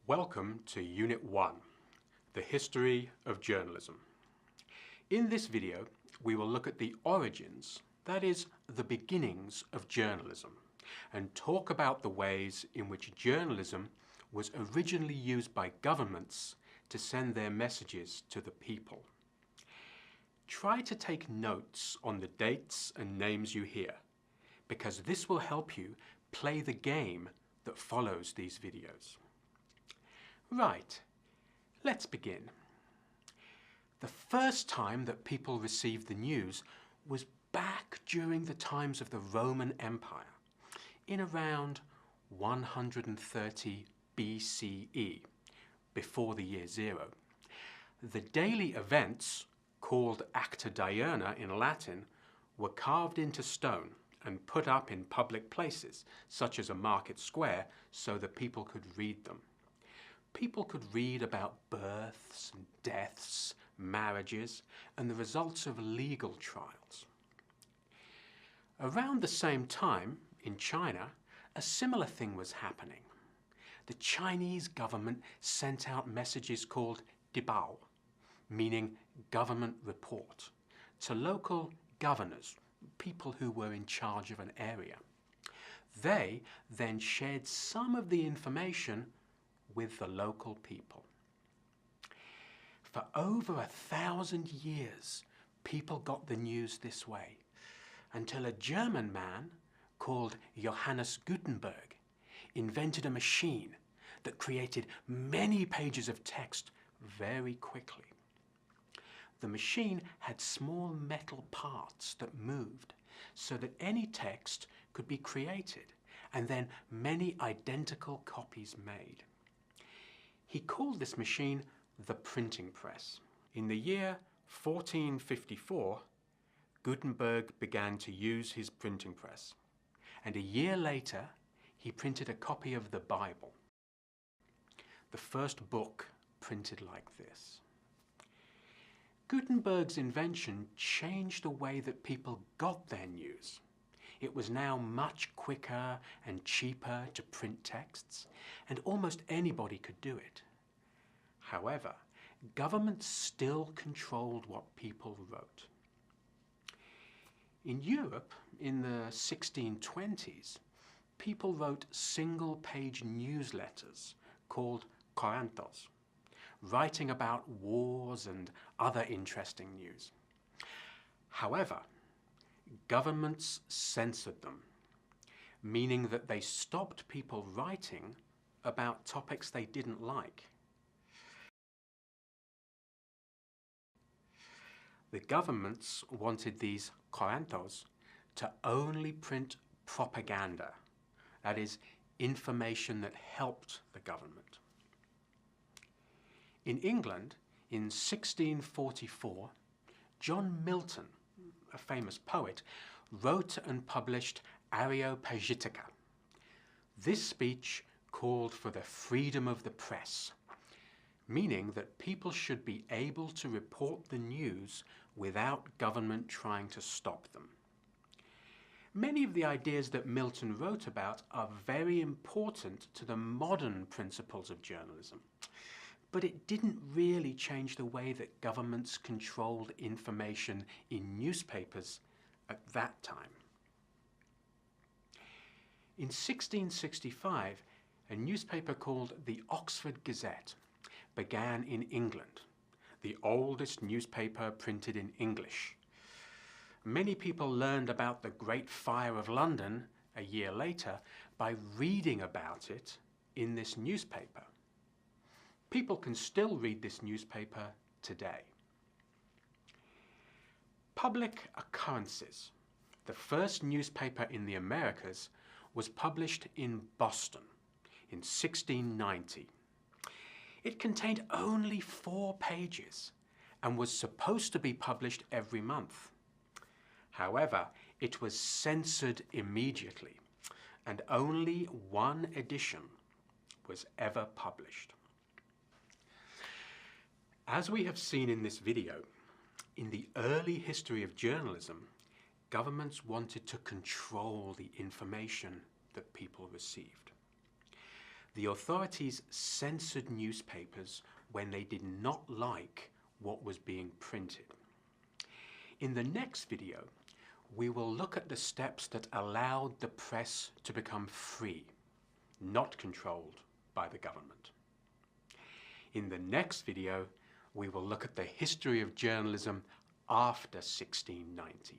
Welcome to Unit 1, the history of journalism. In this video, we will look at the origins, that is, the beginnings of journalism, and talk about the ways in which journalism was originally used by governments to send their messages to the people. Try to take notes on the dates and names you hear, because this will help you play the game that follows these videos. Right, let's begin. The first time that people received the news was back during the times of the Roman Empire, in around 130 BCE, before the year zero. The daily events, called Acta Diurna in Latin, were carved into stone and put up in public places, such as a market square, so that people could read them. People could read about births and deaths, marriages, and the results of legal trials. Around the same time, in China, a similar thing was happening. The Chinese government sent out messages called dibao, meaning government report, to local governors, people who were in charge of an area. They then shared some of the information with the local people. For over 1,000 years, people got the news this way, until a German man called Johannes Gutenberg invented a machine that created many pages of text very quickly. The machine had small metal parts that moved so that any text could be created and then many identical copies made. He called this machine the printing press. In the year 1454, Gutenberg began to use his printing press, and a year later he printed a copy of the Bible, the first book printed like this. Gutenberg's invention changed the way that people got their news. It was now much quicker and cheaper to print texts, and almost anybody could do it. However, governments still controlled what people wrote. In Europe, in the 1620s, people wrote single-page newsletters called corantos, writing about wars and other interesting news. However, governments censored them, meaning that they stopped people writing about topics they didn't like. The governments wanted these corantos to only print propaganda, that is, information that helped the government. In England, in 1644, John Milton, a famous poet, wrote and published Areopagitica. This speech called for the freedom of the press, meaning that people should be able to report the news without government trying to stop them. Many of the ideas that Milton wrote about are very important to the modern principles of journalism, but it didn't really change the way that governments controlled information in newspapers at that time. In 1665, a newspaper called the Oxford Gazette began in England, the oldest newspaper printed in English. Many people learned about the Great Fire of London a year later by reading about it in this newspaper. People can still read this newspaper today. Public Occurrences, the first newspaper in the Americas, was published in Boston in 1690. It contained only 4 pages and was supposed to be published every month. However, it was censored immediately, and only 1 edition was ever published. As we have seen in this video, in the early history of journalism, governments wanted to control the information that people received. The authorities censored newspapers when they did not like what was being printed. In the next video, we will look at the steps that allowed the press to become free, not controlled by the government. In the next video, we will look at the history of journalism after 1690.